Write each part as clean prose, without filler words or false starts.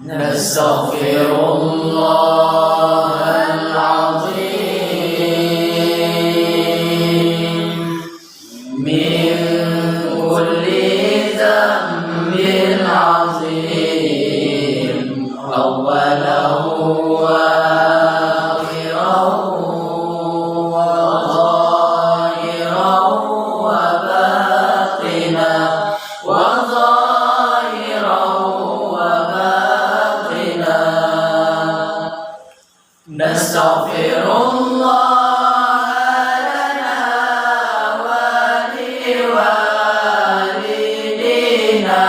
نستغفر الله العظيم من كل ذنب عظيم أوله وآخره وظاهره وباطنه نستغفر الله لنا ولوالدينا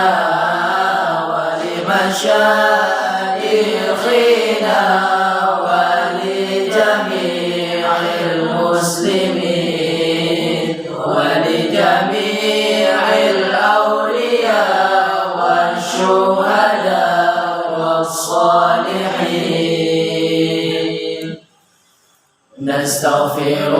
ولمشايخنا ولجميع المسلمين ولجميع الأولياء والشهداء والصالحين نستغفر